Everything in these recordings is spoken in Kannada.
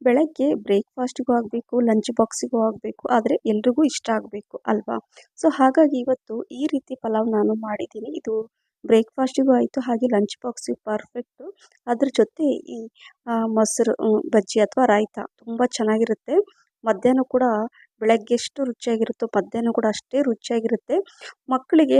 ಬೆಳಗ್ಗೆ ಬ್ರೇಕ್ಫಾಸ್ಟಿಗೂ ಆಗಬೇಕು, ಲಂಚ್ ಬಾಕ್ಸಿಗೂ ಆಗಬೇಕು, ಆದರೆ ಎಲ್ರಿಗೂ ಇಷ್ಟ ಆಗಬೇಕು ಅಲ್ವಾ? ಸೊ ಹಾಗಾಗಿ ಇವತ್ತು ಈ ರೀತಿ ಪಲಾವ್ ನಾನು ಮಾಡಿದ್ದೀನಿ. ಇದು ಬ್ರೇಕ್ಫಾಸ್ಟಿಗೂ ಆಯಿತು, ಹಾಗೆ ಲಂಚ್ ಬಾಕ್ಸಿಗೆ ಪರ್ಫೆಕ್ಟು. ಅದ್ರ ಜೊತೆ ಈ ಮೊಸರು ಬಜ್ಜಿ ಅಥವಾ ರಾಯ್ತ ತುಂಬ ಚೆನ್ನಾಗಿರುತ್ತೆ. ಮಧ್ಯಾಹ್ನ ಕೂಡ ಬೆಳಗ್ಗೆ ಎಷ್ಟು ರುಚಿಯಾಗಿರುತ್ತೋ ಮಧ್ಯಾಹ್ನ ಕೂಡ ಅಷ್ಟೇ ರುಚಿಯಾಗಿರುತ್ತೆ. ಮಕ್ಕಳಿಗೆ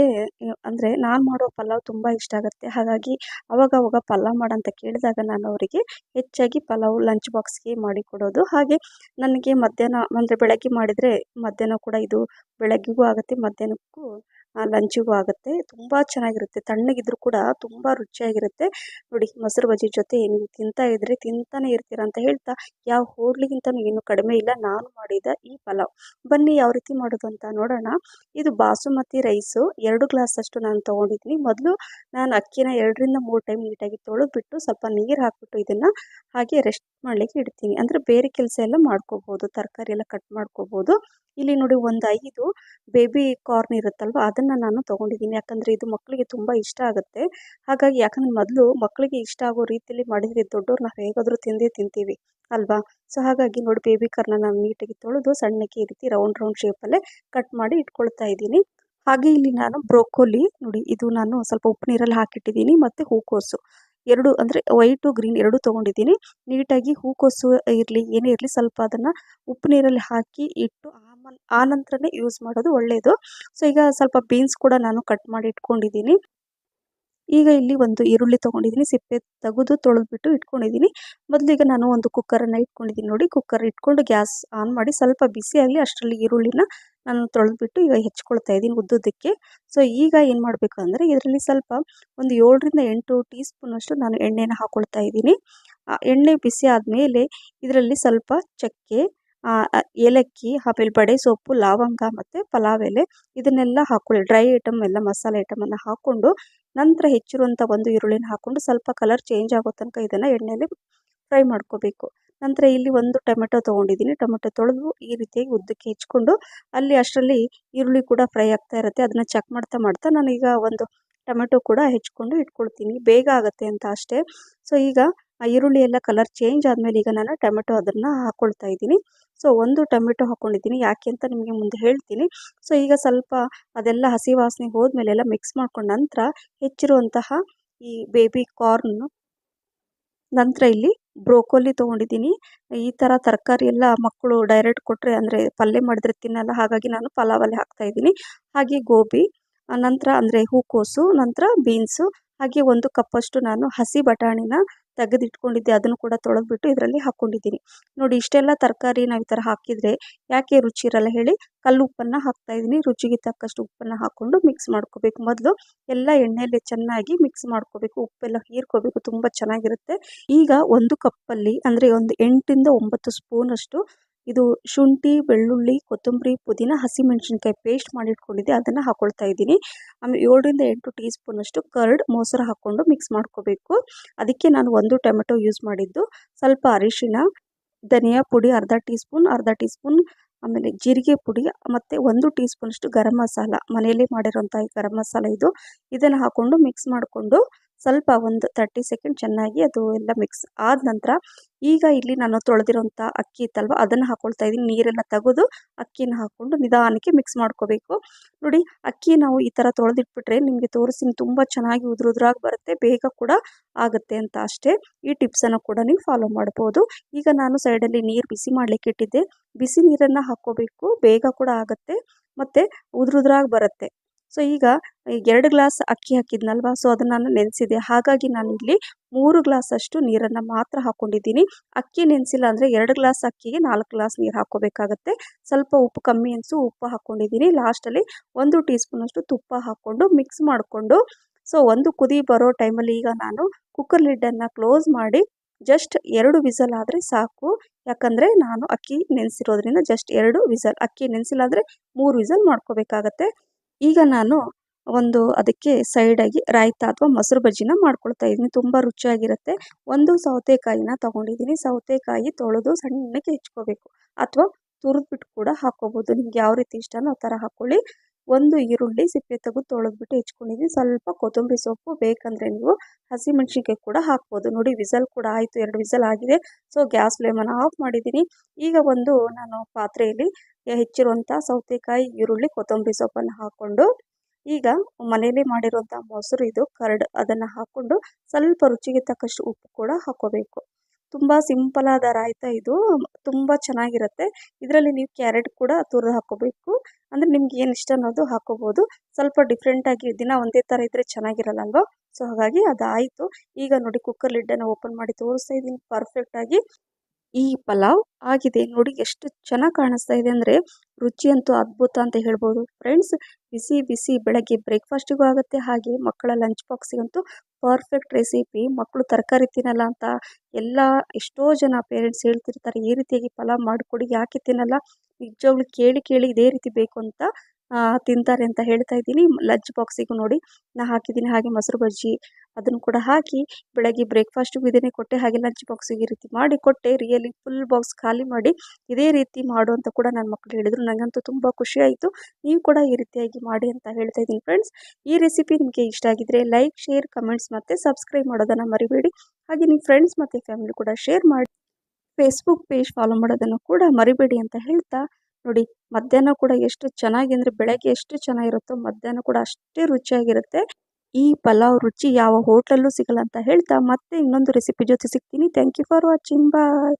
ಅಂದರೆ ನಾನು ಮಾಡೋ ಪಲಾವ್ ತುಂಬ ಇಷ್ಟ ಆಗುತ್ತೆ. ಹಾಗಾಗಿ ಅವಾಗವಾಗ ಪಲಾವ್ ಮಾಡಂತ ಕೇಳಿದಾಗ ನಾನು ಅವರಿಗೆ ಹೆಚ್ಚಾಗಿ ಪಲಾವ್ ಲಂಚ್ ಬಾಕ್ಸ್ಗೆ ಮಾಡಿಕೊಡೋದು. ಹಾಗೆ ನನಗೆ ಮಧ್ಯಾಹ್ನ ಅಂದರೆ ಬೆಳಗ್ಗೆ ಮಾಡಿದರೆ ಮಧ್ಯಾಹ್ನ ಕೂಡ ಇದು ಬೆಳಗ್ಗೆಗೂ ಆಗುತ್ತೆ, ಮಧ್ಯಾಹ್ನಕ್ಕೂ ಲಂಚಿಗೂ ಆಗುತ್ತೆ. ತುಂಬ ಚೆನ್ನಾಗಿರುತ್ತೆ, ತಣ್ಣಗಿದ್ರೂ ಕೂಡ ತುಂಬ ರುಚಿಯಾಗಿರುತ್ತೆ. ನೋಡಿ, ಮೊಸರು ಬಜ್ಜಿ ಜೊತೆ ನೀವು ತಿಂತಾ ಇದ್ದರೆ ತಿಂತಾನೆ ಇರ್ತೀರ ಅಂತ ಹೇಳ್ತಾ, ಯಾವ ಹೋಟ್ಲಿಗಿಂತನೂ ಏನು ಕಡಿಮೆ ಇಲ್ಲ ನಾನು ಮಾಡಿದ ಈ ಪಲಾವ್. ಬನ್ನಿ ಯಾವ ರೀತಿ ಮಾಡೋದು ಅಂತ ನೋಡೋಣ. ಇದು ಬಾಸುಮತಿ ರೈಸು 2 ಗ್ಲಾಸ್ ಅಷ್ಟು ನಾನು ತೊಗೊಂಡಿದ್ದೀನಿ. ಮೊದಲು ನಾನು ಅಕ್ಕಿನ 2ರಿಂದ 3 ಟೈಮ್ ನೀಟಾಗಿ ತೊಳೆದ್ಬಿಟ್ಟು ಸ್ವಲ್ಪ ನೀರು ಹಾಕ್ಬಿಟ್ಟು ಇದನ್ನು ಹಾಗೆ ರೆಸ್ಟ್ ಮಾಡಲಿಕ್ಕೆ ಇಡ್ತೀನಿ. ಅಂದರೆ ಬೇರೆ ಕೆಲಸ ಎಲ್ಲ ಮಾಡ್ಕೋಬೋದು, ತರಕಾರಿ ಎಲ್ಲ ಕಟ್ ಮಾಡ್ಕೋಬೋದು. ಇಲ್ಲಿ ನೋಡಿ, ಒಂದು 5 ಬೇಬಿ ಕಾರ್ನ್ ಇರುತ್ತಲ್ವ ಅದನ್ನು ನಾನು ತೊಗೊಂಡಿದ್ದೀನಿ. ಯಾಕಂದರೆ ಇದು ಮಕ್ಕಳಿಗೆ ತುಂಬ ಇಷ್ಟ ಆಗುತ್ತೆ. ಹಾಗಾಗಿ ಯಾಕಂದರೆ ಮೊದಲು ಮಕ್ಕಳಿಗೆ ಇಷ್ಟ ಆಗೋ ರೀತಿಯಲ್ಲಿ ಮಾಡಿದರೆ ದೊಡ್ಡವ್ರು ನಾವು ಹೇಗಾದರೂ ತಿಂದೇ ತಿಂತೀವಿ ಅಲ್ವಾ? ಸೊ ಹಾಗಾಗಿ ನೋಡಿ, ಬೇಬಿ ಕಾರ್ನ ನಾನು ನೀಟಾಗಿ ತೊಳೆದು ಸಣ್ಣಕ್ಕೆ ಈ ರೀತಿ ರೌಂಡ್ ಶೇಪಲ್ಲೇ ಕಟ್ ಮಾಡಿ ಇಟ್ಕೊಳ್ತಾ ಇದ್ದೀನಿ. ಹಾಗೆ ಇಲ್ಲಿ ನಾನು ಬ್ರೋಕೋಲಿ ನೋಡಿ, ಇದು ನಾನು ಸ್ವಲ್ಪ ಉಪ್ಪು ನೀರಲ್ಲಿ ಹಾಕಿಟ್ಟಿದ್ದೀನಿ. ಮತ್ತು ಹೂಕೋಸು 2 ಅಂದರೆ ವೈಟು ಗ್ರೀನ್ 2 ತೊಗೊಂಡಿದ್ದೀನಿ. ನೀಟಾಗಿ ಹೂಕೋಸು ಇರಲಿ ಏನೇ ಇರಲಿ ಸ್ವಲ್ಪ ಅದನ್ನು ಉಪ್ಪು ನೀರಲ್ಲಿ ಹಾಕಿ ಇಟ್ಟು ಆನಂತರನೇ ಯೂಸ್ ಮಾಡೋದು ಒಳ್ಳೆಯದು. ಸೊ ಈಗ ಸ್ವಲ್ಪ ಬೀನ್ಸ್ ಕೂಡ ನಾನು ಕಟ್ ಮಾಡಿ ಇಟ್ಕೊಂಡಿದ್ದೀನಿ. ಈಗ ಇಲ್ಲಿ ಒಂದು ಈರುಳ್ಳಿ ತೊಗೊಂಡಿದ್ದೀನಿ, ಸಿಪ್ಪೆ ತೆಗೆದು ತೊಳೆದ್ಬಿಟ್ಟು ಇಟ್ಕೊಂಡಿದ್ದೀನಿ. ಮೊದಲಿಗೆ ನಾನು ಒಂದು ಕುಕ್ಕರನ್ನು ಇಟ್ಕೊಂಡಿದ್ದೀನಿ. ನೋಡಿ, ಕುಕ್ಕರ್ ಇಟ್ಕೊಂಡು ಗ್ಯಾಸ್ ಆನ್ ಮಾಡಿ ಸ್ವಲ್ಪ ಬಿಸಿ ಆಗಲಿ ಅಷ್ಟರಲ್ಲಿ ಈರುಳ್ಳಿನ ನಾನು ತೊಳೆದ್ಬಿಟ್ಟು ಈಗ ಹೆಚ್ಕೊಳ್ತಾ ಇದ್ದೀನಿ ಉದ್ದುದಕ್ಕೆ. ಸೊ ಈಗ ಏನು ಮಾಡಬೇಕು ಅಂದರೆ ಇದರಲ್ಲಿ ಸ್ವಲ್ಪ ಒಂದು 7ರಿಂದ 8 ಟೀ ಸ್ಪೂನಷ್ಟು ನಾನು ಎಣ್ಣೆನ ಹಾಕ್ಕೊಳ್ತಾ ಇದ್ದೀನಿ. ಎಣ್ಣೆ ಬಿಸಿ ಆದಮೇಲೆ ಇದರಲ್ಲಿ ಸ್ವಲ್ಪ ಚಕ್ಕೆ, ಏಲಕ್ಕಿ, ಆಮೇಲೆ ಬಡೆ ಸೊಪ್ಪು, ಲವಂಗ ಮತ್ತು ಪಲಾವ್ ಎಲೆ ಇದನ್ನೆಲ್ಲ ಹಾಕ್ಕೊಳ್ಳಿ. ಡ್ರೈ ಐಟಮ್ ಎಲ್ಲ ಮಸಾಲೆ ಐಟಮನ್ನು ಹಾಕ್ಕೊಂಡು ನಂತರ ಹೆಚ್ಚಿರುವಂಥ ಒಂದು ಈರುಳ್ಳಿನ ಹಾಕ್ಕೊಂಡು ಸ್ವಲ್ಪ ಕಲರ್ ಚೇಂಜ್ ಆಗೋ ತನಕ ಇದನ್ನು ಎಣ್ಣೆಯಲ್ಲಿ ಫ್ರೈ ಮಾಡ್ಕೋಬೇಕು. ನಂತರ ಇಲ್ಲಿ ಒಂದು ಟೊಮೆಟೊ ತೊಗೊಂಡಿದ್ದೀನಿ. ಟೊಮೆಟೊ ತೊಳೆದು ಈ ರೀತಿಯಾಗಿ ಉದ್ದಕ್ಕೆ ಹೆಚ್ಕೊಂಡು ಅಲ್ಲಿ ಅಷ್ಟರಲ್ಲಿ ಈರುಳ್ಳಿ ಕೂಡ ಫ್ರೈ ಆಗ್ತಾ ಇರುತ್ತೆ. ಅದನ್ನು ಚೆಕ್ ಮಾಡ್ತಾ ನಾನೀಗ ಒಂದು ಟೊಮೆಟೊ ಕೂಡ ಹೆಚ್ಕೊಂಡು ಇಟ್ಕೊಳ್ತೀನಿ, ಬೇಗ ಆಗುತ್ತೆ ಅಂತ ಅಷ್ಟೇ. ಸೊ ಈಗ ಈರುಳ್ಳಿ ಎಲ್ಲ ಕಲರ್ ಚೇಂಜ್ ಆದಮೇಲೆ ಈಗ ನಾನು ಟೊಮೆಟೊ ಅದನ್ನು ಹಾಕ್ಕೊಳ್ತಾ ಇದ್ದೀನಿ. ಸೊ ಒಂದು ಟೊಮೆಟೊ ಹಾಕ್ಕೊಂಡಿದ್ದೀನಿ, ಯಾಕೆ ಅಂತ ನಿಮಗೆ ಮುಂದೆ ಹೇಳ್ತೀನಿ. ಸೊ ಈಗ ಸ್ವಲ್ಪ ಅದೆಲ್ಲ ಹಸಿ ವಾಸನೆ ಹೋದ್ಮೇಲೆ ಎಲ್ಲ ಮಿಕ್ಸ್ ಮಾಡ್ಕೊಂಡ ನಂತರ ಹೆಚ್ಚಿರುವಂತಹ ಈ ಬೇಬಿ ಕಾರ್ನ್, ನಂತರ ಇಲ್ಲಿ ಬ್ರೋಕೋಲಿ ತೊಗೊಂಡಿದ್ದೀನಿ. ಈ ಥರ ತರಕಾರಿ ಎಲ್ಲ ಮಕ್ಕಳು ಡೈರೆಕ್ಟ್ ಕೊಟ್ಟರೆ ಅಂದರೆ ಪಲ್ಯ ಮಾಡಿದರೆ ತಿನ್ನಲ್ಲ, ಹಾಗಾಗಿ ನಾನು ಪಲಾವಲ್ಲಿ ಹಾಕ್ತಾಯಿದ್ದೀನಿ. ಹಾಗೆ ಗೋಬಿ, ನಂತರ ಅಂದರೆ ಹೂಕೋಸು, ನಂತರ ಬೀನ್ಸು, ಹಾಗೆ 1 ಕಪ್ಪಷ್ಟು ನಾನು ಹಸಿ ಬಟಾಣಿನ ತೆಗೆದಿಟ್ಕೊಂಡಿದ್ದೆ, ಅದನ್ನು ಕೂಡ ತೊಳೆದ್ಬಿಟ್ಟು ಇದರಲ್ಲಿ ಹಾಕ್ಕೊಂಡಿದ್ದೀನಿ. ನೋಡಿ, ಇಷ್ಟೆಲ್ಲ ತರಕಾರಿ ನಾವು ಈ ಥರ ಹಾಕಿದರೆ ಯಾಕೆ ರುಚಿ ಇರಲ್ಲ ಹೇಳಿ? ಕಲ್ಲುಪ್ಪನ್ನು ಹಾಕ್ತಾಯಿದ್ದೀನಿ. ರುಚಿಗೆ ತಕ್ಕಷ್ಟು ಉಪ್ಪನ್ನು ಹಾಕ್ಕೊಂಡು ಮಿಕ್ಸ್ ಮಾಡ್ಕೋಬೇಕು. ಮೊದಲು ಎಲ್ಲ ಎಣ್ಣೆಯಲ್ಲಿ ಚೆನ್ನಾಗಿ ಮಿಕ್ಸ್ ಮಾಡ್ಕೋಬೇಕು, ಉಪ್ಪೆಲ್ಲ ಹೀರ್ಕೋಬೇಕು, ತುಂಬ ಚೆನ್ನಾಗಿರುತ್ತೆ. ಈಗ 1 ಕಪ್ಪಲ್ಲಿ ಅಂದರೆ ಒಂದು 8ರಿಂದ 9 ಸ್ಪೂನಷ್ಟು ಇದು ಶುಂಠಿ, ಬೆಳ್ಳುಳ್ಳಿ, ಕೊತ್ತಂಬರಿ, ಪುದೀನ, ಹಸಿಮೆಣಸಿನ್ಕಾಯಿ ಪೇಸ್ಟ್ ಮಾಡಿಟ್ಕೊಂಡಿದ್ದೆ ಅದನ್ನು ಹಾಕ್ಕೊಳ್ತಾ ಇದ್ದೀನಿ. ಆಮೇಲೆ 7ರಿಂದ 8 ಟೀ ಸ್ಪೂನಷ್ಟು ಕರ್ಡ್ ಮೊಸರು ಹಾಕ್ಕೊಂಡು ಮಿಕ್ಸ್ ಮಾಡ್ಕೋಬೇಕು. ಅದಕ್ಕೆ ನಾನು 1 ಟೊಮೆಟೊ ಯೂಸ್ ಮಾಡಿದ್ದು. ಸ್ವಲ್ಪ ಅರಿಶಿಣ, ಧನಿಯಾ ಪುಡಿ ಅರ್ಧ ಟೀ ಸ್ಪೂನ್, ಆಮೇಲೆ ಜೀರಿಗೆ ಪುಡಿ ಮತ್ತು 1 ಟೀ ಸ್ಪೂನಷ್ಟು ಗರಂ ಮಸಾಲ, ಮನೆಯಲ್ಲೇ ಮಾಡಿರೋಂಥ ಗರಂ ಮಸಾಲ ಇದು. ಇದನ್ನು ಹಾಕ್ಕೊಂಡು ಮಿಕ್ಸ್ ಮಾಡಿಕೊಂಡು ಸ್ವಲ್ಪ ಒಂದು 30 ಸೆಕೆಂಡ್ ಚೆನ್ನಾಗಿ ಅದು ಎಲ್ಲ ಮಿಕ್ಸ್ ಆದ ನಂತರ ಈಗ ಇಲ್ಲಿ ನಾನು ತೊಳೆದಿರೋಂಥ ಅಕ್ಕಿ ಇತ್ತಲ್ವ ಅದನ್ನು ಹಾಕ್ಕೊಳ್ತಾ ಇದ್ದೀನಿ. ನೀರೆಲ್ಲ ತೆಗೆದು ಅಕ್ಕಿನ ಹಾಕ್ಕೊಂಡು ನಿಧಾನಕ್ಕೆ ಮಿಕ್ಸ್ ಮಾಡ್ಕೋಬೇಕು. ನೋಡಿ, ಅಕ್ಕಿ ನಾವು ಈ ಥರ ತೊಳೆದಿಟ್ಬಿಟ್ರೆ ನಿಮಗೆ ತೋರಿಸ್ತೀನಿ, ತುಂಬ ಚೆನ್ನಾಗಿ ಉದುರಾಗಿ ಬರುತ್ತೆ, ಬೇಗ ಕೂಡ ಆಗುತ್ತೆ ಅಂತ ಅಷ್ಟೇ. ಈ ಟಿಪ್ಸನ್ನು ಕೂಡ ನೀವು ಫಾಲೋ ಮಾಡ್ಬೋದು. ಈಗ ನಾನು ಸೈಡಲ್ಲಿ ನೀರು ಬಿಸಿ ಮಾಡಲಿಕ್ಕೆ ಇಟ್ಟಿದ್ದೆ, ಬಿಸಿ ನೀರನ್ನು ಹಾಕ್ಕೋಬೇಕು, ಬೇಗ ಕೂಡ ಆಗುತ್ತೆ ಮತ್ತು ಉದುರಾಗಿ ಬರುತ್ತೆ. ಸೊ ಈಗ 2 ಗ್ಲಾಸ್ ಅಕ್ಕಿ ಹಾಕಿದ್ನಲ್ವ, ಸೊ ಅದನ್ನು ನಾನು ನೆನೆಸಿದೆ, ಹಾಗಾಗಿ ನಾನಿಲ್ಲಿ 3 ಗ್ಲಾಸಷ್ಟು ನೀರನ್ನು ಮಾತ್ರ ಹಾಕ್ಕೊಂಡಿದ್ದೀನಿ. ಅಕ್ಕಿ ನೆನೆಸಿಲ್ಲ ಅಂದರೆ 2 ಗ್ಲಾಸ್ ಅಕ್ಕಿಗೆ 4 ಗ್ಲಾಸ್ ನೀರು ಹಾಕ್ಕೋಬೇಕಾಗತ್ತೆ. ಸ್ವಲ್ಪ ಉಪ್ಪು ಕಮ್ಮಿ ಅನಿಸು ಉಪ್ಪು ಹಾಕ್ಕೊಂಡಿದ್ದೀನಿ. ಲಾಸ್ಟಲ್ಲಿ 1 ಟೀ ಸ್ಪೂನಷ್ಟು ತುಪ್ಪ ಹಾಕ್ಕೊಂಡು ಮಿಕ್ಸ್ ಮಾಡಿಕೊಂಡು ಸೊ ಒಂದು ಕುದಿ ಬರೋ ಟೈಮಲ್ಲಿ ಈಗ ನಾನು ಕುಕ್ಕರ್ ಲಿಡ್ಡನ್ನು ಕ್ಲೋಸ್ ಮಾಡಿ ಜಸ್ಟ್ 2 ವಿಸಲ್ ಆದರೆ ಸಾಕು. ಯಾಕಂದರೆ ನಾನು ಅಕ್ಕಿ ನೆನೆಸಿರೋದ್ರಿಂದ ಜಸ್ಟ್ 2 ವಿಸಲ್, ಅಕ್ಕಿ ನೆನೆಸಿಲ್ಲ ಅಂದರೆ 3 ವಿಸಲ್ ಮಾಡ್ಕೋಬೇಕಾಗತ್ತೆ. ಈಗ ನಾನು ಒಂದು ಅದಕ್ಕೆ ಸೈಡಾಗಿ ರಾಯ್ತ ಅಥವಾ ಮೊಸರು ಬಜ್ಜಿನ ಮಾಡ್ಕೊಳ್ತಾ ಇದ್ದೀನಿ, ತುಂಬ ರುಚಿಯಾಗಿರುತ್ತೆ. ಒಂದು ಸೌತೆಕಾಯಿನ ತೊಗೊಂಡಿದ್ದೀನಿ. ಸೌತೆಕಾಯಿ ತೊಳೆದು ಸಣ್ಣಕ್ಕೆ ಹೆಚ್ಕೋಬೇಕು ಅಥವಾ ತುರಿದ್ಬಿಟ್ಟು ಕೂಡ ಹಾಕ್ಕೋಬೋದು, ನಿಮ್ಗೆ ಯಾವ ರೀತಿ ಇಷ್ಟನೋ ಆ ಥರ ಹಾಕ್ಕೊಳ್ಳಿ. ಒಂದು ಈರುಳ್ಳಿ ಸಿಪ್ಪೆ ತೆಗೆದು ತೊಳೆದ್ಬಿಟ್ಟು ಹೆಚ್ಕೊಂಡಿದ್ದೀನಿ. ಸ್ವಲ್ಪ ಕೊತ್ತಂಬರಿ ಸೊಪ್ಪು, ಬೇಕಂದರೆ ನೀವು ಹಸಿಮೆಣಸಿನ್ಕಾಯಿ ಕೂಡ ಹಾಕ್ಬೋದು. ನೋಡಿ ವಿಸಲ್ ಕೂಡ ಆಯಿತು, 2 ವಿಸಲ್ ಆಗಿದೆ. ಸೊ ಗ್ಯಾಸ್ ಫ್ಲೇಮನ್ನು ಆಫ್ ಮಾಡಿದ್ದೀನಿ. ಈಗ ನಾನು ಪಾತ್ರೆಯಲ್ಲಿ ಹೆಚ್ಚಿರುವಂಥ ಸೌತೆಕಾಯಿ, ಈರುಳ್ಳಿ, ಕೊತ್ತಂಬರಿ ಸೊಪ್ಪನ್ನು ಹಾಕ್ಕೊಂಡು, ಈಗ ಮನೆಯಲ್ಲೇ ಮಾಡಿರುವಂಥ ಮೊಸರು, ಇದು ಕರ್ಡ್, ಅದನ್ನು ಹಾಕ್ಕೊಂಡು ಸ್ವಲ್ಪ ರುಚಿಗೆ ತಕ್ಕಷ್ಟು ಉಪ್ಪು ಕೂಡ ಹಾಕ್ಕೋಬೇಕು. ತುಂಬ ಸಿಂಪಲ್ ಆದ ರಾಯ್ತ ಇದು, ತುಂಬ ಚೆನ್ನಾಗಿರುತ್ತೆ. ಇದರಲ್ಲಿ ನೀವು ಕ್ಯಾರೆಟ್ ಕೂಡ ತುರಿದು ಹಾಕ್ಕೋಬೇಕು. ಅಂದರೆ ನಿಮ್ಗೆ ಏನು ಇಷ್ಟ ಅನ್ನೋದು ಹಾಕ್ಕೋಬೋದು. ಸ್ವಲ್ಪ ಡಿಫ್ರೆಂಟಾಗಿ ದಿನ ಒಂದೇ ಥರ ಇದ್ದರೆ ಚೆನ್ನಾಗಿರಲ್ಲ ಅಲ್ವಾ? ಸೊ ಹಾಗಾಗಿ ಅದಾಯಿತು. ಈಗ ನೋಡಿ ಕುಕ್ಕರ್ ಲಿಡ್ಡನ್ನು ಓಪನ್ ಮಾಡಿ ತೋರಿಸ್ತಾ ಇದ್ದೀನಿ ಪರ್ಫೆಕ್ಟಾಗಿ. ಈ ಪಲಾವ್ ಆಗಿದೆ ನೋಡಿ, ಎಷ್ಟು ಚೆನ್ನಾಗಿ ಕಾಣಿಸ್ತಾ ಇದೆ ಅಂದರೆ ರುಚಿ ಅಂತೂ ಅದ್ಭುತ ಅಂತ ಹೇಳ್ಬೋದು ಫ್ರೆಂಡ್ಸ್. ಬಿಸಿ ಬಿಸಿ ಬೆಳಗ್ಗೆ ಬ್ರೇಕ್ಫಾಸ್ಟಿಗೂ ಆಗುತ್ತೆ, ಹಾಗೆ ಮಕ್ಕಳ ಲಂಚ್ ಬಾಕ್ಸಿಗಂತೂ ಪರ್ಫೆಕ್ಟ್ ರೆಸಿಪಿ. ಮಕ್ಕಳು ತರಕಾರಿ ತಿನ್ನಲ್ಲ ಅಂತ ಎಲ್ಲ ಎಷ್ಟೋ ಜನ ಪೇರೆಂಟ್ಸ್ ಹೇಳ್ತಿರ್ತಾರೆ, ಈ ರೀತಿಯಾಗಿ ಪಲಾವ್ ಮಾಡಿಕೊಡಿ, ಯಾಕೆ ತಿನ್ನಲ್ಲ, ನಿಜವಾಗ್ಲೂ ಕೇಳಿ ಕೇಳಿ ಇದೇ ರೀತಿ ಬೇಕು ಅಂತ ತಿಂತಾರೆ ಅಂತ ಹೇಳ್ತಾ ಇದ್ದೀನಿ. ಲಂಚ್ ಬಾಕ್ಸಿಗೂ ನೋಡಿ ಹಾಕಿದ್ದೀನಿ. ಹಾಗೆ ಮೊಸರು ಬಜ್ಜಿ ಅದನ್ನು ಕೂಡ ಹಾಕಿ ಬೆಳಗ್ಗೆ ಬ್ರೇಕ್ಫಾಸ್ಟಿಗೂ ಇದನ್ನೇ ಕೊಟ್ಟೆ, ಹಾಗೆ ಲಂಚ್ ಬಾಕ್ಸಿಗೆ ಈ ರೀತಿ ಮಾಡಿ ಕೊಟ್ಟೆ. ರಿಯಲಿ ಫುಲ್ ಬಾಕ್ಸ್ ಖಾಲಿ ಮಾಡಿ ಇದೇ ರೀತಿ ಮಾಡು ಅಂತ ಕೂಡ ನನ್ನ ಮಕ್ಕಳು ಹೇಳಿದರು. ನನಗಂತೂ ತುಂಬ ಖುಷಿ ಆಯಿತು. ನೀವು ಕೂಡ ಈ ರೀತಿಯಾಗಿ ಮಾಡಿ ಅಂತ ಹೇಳ್ತಾ ಇದ್ದೀನಿ ಫ್ರೆಂಡ್ಸ್. ಈ ರೆಸಿಪಿ ನಿಮಗೆ ಇಷ್ಟ ಆಗಿದ್ರೆ ಲೈಕ್, ಶೇರ್, ಕಮೆಂಟ್ಸ್ ಮತ್ತು ಸಬ್ಸ್ಕ್ರೈಬ್ ಮಾಡೋದನ್ನು ಮರಿಬೇಡಿ. ಹಾಗೆ ನಿಮ್ಮ ಫ್ರೆಂಡ್ಸ್ ಮತ್ತು ಫ್ಯಾಮಿಲಿ ಕೂಡ ಶೇರ್ ಮಾಡಿ. ಫೇಸ್ಬುಕ್ ಪೇಜ್ ಫಾಲೋ ಮಾಡೋದನ್ನು ಕೂಡ ಮರಿಬೇಡಿ ಅಂತ ಹೇಳ್ತಾ, ನೋಡಿ ಮಧ್ಯಾಹ್ನ ಕೂಡ ಎಷ್ಟು ಚೆನ್ನಾಗಿ ಅಂದರೆ ಬೆಳಗ್ಗೆ ಎಷ್ಟು ಚೆನ್ನಾಗಿರುತ್ತೋ ಮಧ್ಯಾಹ್ನ ಕೂಡ ಅಷ್ಟೇ ರುಚಿಯಾಗಿರುತ್ತೆ. ಈ ಪಲಾವ್ ರುಚಿ ಯಾವ ಹೋಟ್ಲಲ್ಲೂ ಸಿಗಲ್ಲ ಅಂತ ಹೇಳ್ತಾ, ಮತ್ತೆ ಇನ್ನೊಂದು ರೆಸಿಪಿ ಜೊತೆ ಸಿಗ್ತೀನಿ. Thank you for watching. Bye.